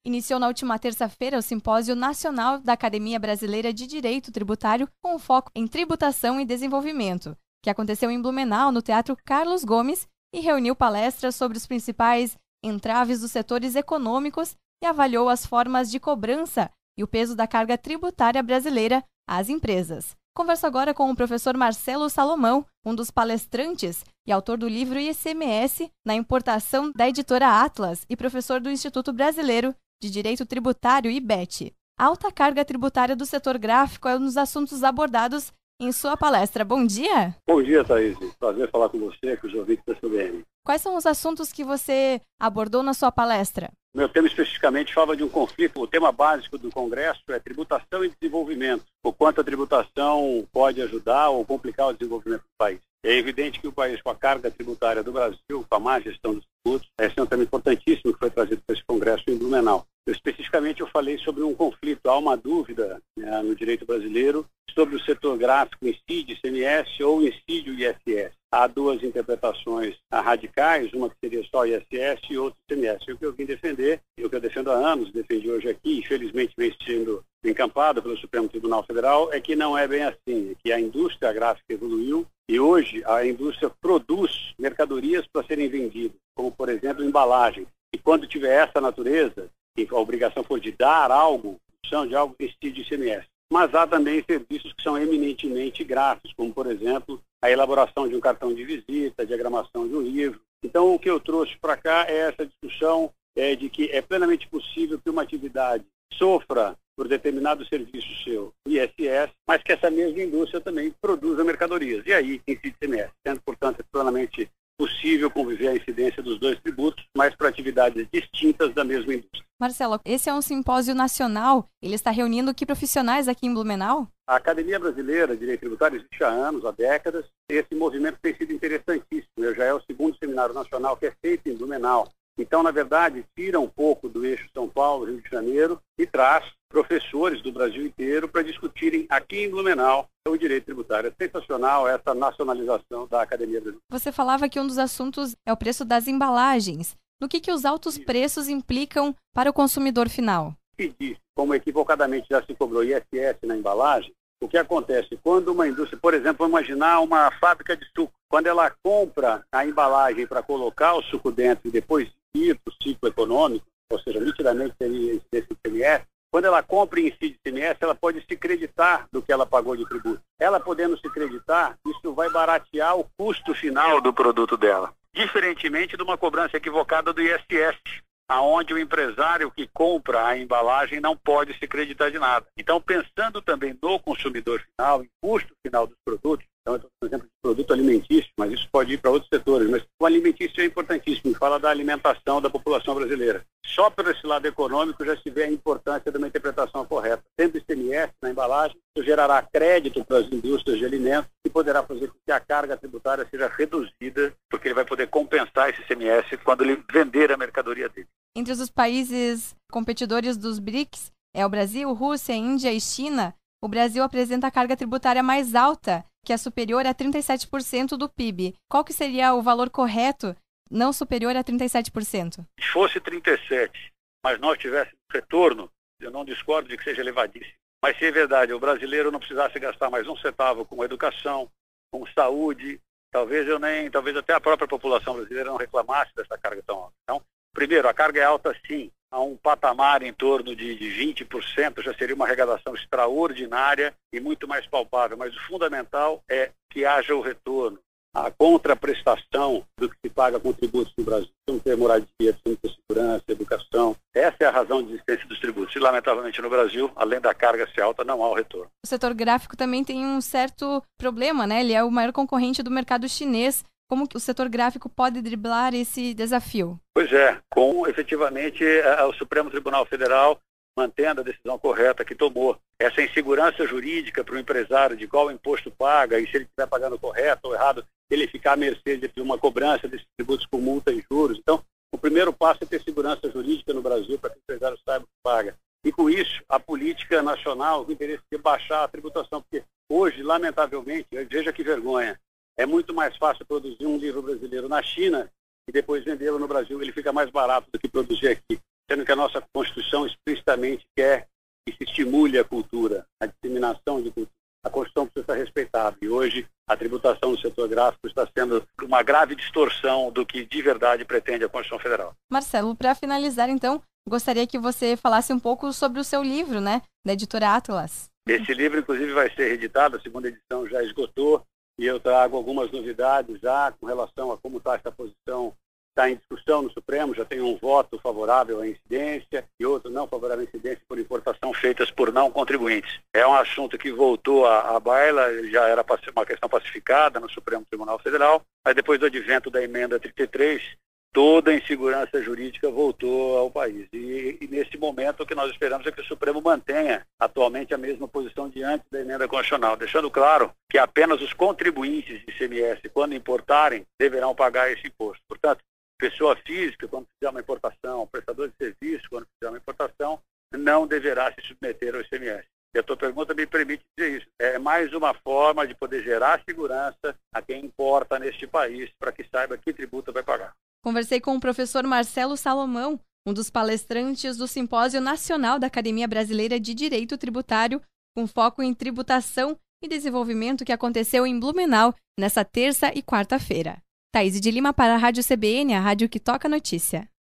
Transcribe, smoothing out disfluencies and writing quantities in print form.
Iniciou na última terça-feira o Simpósio Nacional da Academia Brasileira de Direito Tributário com foco em tributação e desenvolvimento, que aconteceu em Blumenau, no Teatro Carlos Gomes, e reuniu palestras sobre os principais entraves dos setores econômicos e avaliou as formas de cobrança e o peso da carga tributária brasileira às empresas. Converso agora com o professor Marcelo Salomão, um dos palestrantes e autor do livro ICMS na importação da editora Atlas e professor do Instituto Brasileiro de Direito Tributário, IBET. A alta carga tributária do setor gráfico é um dos assuntos abordados em sua palestra. Bom dia! Bom dia, Thaís. Prazer falar com você, com os ouvintes da CBN. Quais são os assuntos que você abordou na sua palestra? Meu tema especificamente fala de um conflito. O tema básico do Congresso é tributação e desenvolvimento. O quanto a tributação pode ajudar ou complicar o desenvolvimento do país. É evidente que o país, com a carga tributária do Brasil, com a má gestão dos tributos, esse é um tema importantíssimo que foi trazido para esse Congresso em Blumenau. Especificamente eu falei sobre um conflito. Há uma dúvida no direito brasileiro sobre o setor gráfico incide ICMS ou incide o ISS. Há duas interpretações radicais, uma que seria só ISS e outra ICMS. O que eu vim defender, e o que eu defendo há anos, defendi hoje aqui, infelizmente vem sendo encampado pelo Supremo Tribunal Federal, é que não é bem assim, é que a indústria gráfica evoluiu e hoje a indústria produz mercadorias para serem vendidas, como por exemplo embalagem. E quando tiver essa natureza, e a obrigação for de dar algo, produção de algo, incide ICMS. Mas há também serviços que são eminentemente gráficos, como, por exemplo, a elaboração de um cartão de visita, a diagramação de um livro. Então, o que eu trouxe para cá é essa discussão de que é plenamente possível que uma atividade sofra por determinado serviço seu, ISS, mas que essa mesma indústria também produza mercadorias. E aí, incide ICMS, sendo, portanto, é plenamente possível conviver a incidência dos dois tributos, mas para atividades distintas da mesma indústria. Marcelo, esse é um simpósio nacional. Ele está reunindo que profissionais aqui em Blumenau? A Academia Brasileira de Direito Tributário existe há anos, há décadas. Esse movimento tem sido interessantíssimo. Já é o segundo seminário nacional que é feito em Blumenau. Então, na verdade, tira um pouco do eixo São Paulo, Rio de Janeiro e traz professores do Brasil inteiro para discutirem aqui em Blumenau o direito tributário. É sensacional essa nacionalização da Academia Brasileira. Você falava que um dos assuntos é o preço das embalagens. No que os altos preços implicam para o consumidor final? E disse, como equivocadamente já se cobrou ISS na embalagem, o que acontece quando uma indústria, por exemplo, vamos imaginar uma fábrica de suco, quando ela compra a embalagem para colocar o suco dentro e depois ir para o ciclo econômico, ou seja, nitidamente teria esse ICMS, quando ela compra e incide ICMS, ela pode se creditar do que ela pagou de tributo. Ela podendo se creditar, isso vai baratear o custo final do produto dela. Diferentemente de uma cobrança equivocada do ISS, aonde o empresário que compra a embalagem não pode se creditar de nada. Então, pensando também no consumidor final, em custo final dos produtos, então, eu estou dando exemplo de produto alimentício, mas isso pode ir para outros setores, mas o alimentício é importantíssimo, fala da alimentação da população brasileira. Só por esse lado econômico já se vê a importância de uma interpretação correta. Tendo ICMS na embalagem, isso gerará crédito para as indústrias de alimentos e poderá fazer com que a carga tributária seja reduzida, porque ele vai poder compensar esse ICMS quando ele vender a mercadoria dele. Entre os países competidores dos BRICS, é o Brasil, Rússia, Índia e China, o Brasil apresenta a carga tributária mais alta, que é superior a 37% do PIB. Qual que seria o valor correto, não superior a 37%? Se fosse 37%, mas nós tivéssemos retorno, eu não discordo de que seja elevadíssimo. Mas se é verdade, o brasileiro não precisasse gastar mais um centavo com educação, com saúde, talvez até a própria população brasileira não reclamasse dessa carga tão alta. Então, primeiro, a carga é alta sim, a um patamar em torno de 20%, já seria uma arrecadação extraordinária e muito mais palpável, mas o fundamental é que haja o retorno, a contraprestação do que se paga com tributos no Brasil. Não ter moradia, não ter segurança, educação. Essa é a razão de existência dos tributos. E, lamentavelmente, no Brasil, além da carga ser alta, não há o retorno. O setor gráfico também tem um certo problema, né? Ele é o maior concorrente do mercado chinês. Como que o setor gráfico pode driblar esse desafio? Pois é, efetivamente o Supremo Tribunal Federal mantendo a decisão correta que tomou. Essa insegurança jurídica para o empresário de qual imposto paga e se ele estiver pagando correto ou errado, ele ficar à mercê de uma cobrança desses tributos com multa e juros. Então, o primeiro passo é ter segurança jurídica no Brasil para que o empresário saiba o que paga. E com isso, a política nacional, o interesse de baixar a tributação, porque hoje, lamentavelmente, veja que vergonha, é muito mais fácil produzir um livro brasileiro na China e depois vendê-lo no Brasil. Ele fica mais barato do que produzir aqui. sendo que a nossa Constituição explicitamente quer que se estimule a cultura, a disseminação de cultura. A Constituição precisa ser respeitada e hoje a tributação no setor gráfico está sendo uma grave distorção do que de verdade pretende a Constituição Federal. Marcelo, para finalizar então, gostaria que você falasse um pouco sobre o seu livro, né, da editora Atlas. Esse livro, inclusive, vai ser reeditado, a segunda edição já esgotou, e eu trago algumas novidades já com relação a como está essa posição. Está em discussão no Supremo, já tem um voto favorável à incidência e outro não favorável à incidência por importação feitas por não contribuintes. É um assunto que voltou à baila, já era uma questão pacificada no Supremo Tribunal Federal, mas depois do advento da emenda 33, toda a insegurança jurídica voltou ao país. E nesse momento o que nós esperamos é que o Supremo mantenha atualmente a mesma posição diante da emenda constitucional, deixando claro que apenas os contribuintes de ICMS, quando importarem, deverão pagar esse imposto. Portanto, pessoa física, quando fizer uma importação, prestador de serviço, quando fizer uma importação, não deverá se submeter ao ICMS. E a tua pergunta me permite dizer isso. É mais uma forma de poder gerar segurança a quem importa neste país, para que saiba que tributo vai pagar. Conversei com o professor Marcelo Salomão, um dos palestrantes do Simpósio Nacional da Academia Brasileira de Direito Tributário, com foco em tributação e desenvolvimento, que aconteceu em Blumenau nesta terça e quarta-feira. Thaís de Lima para a Rádio CBN, a rádio que toca notícia.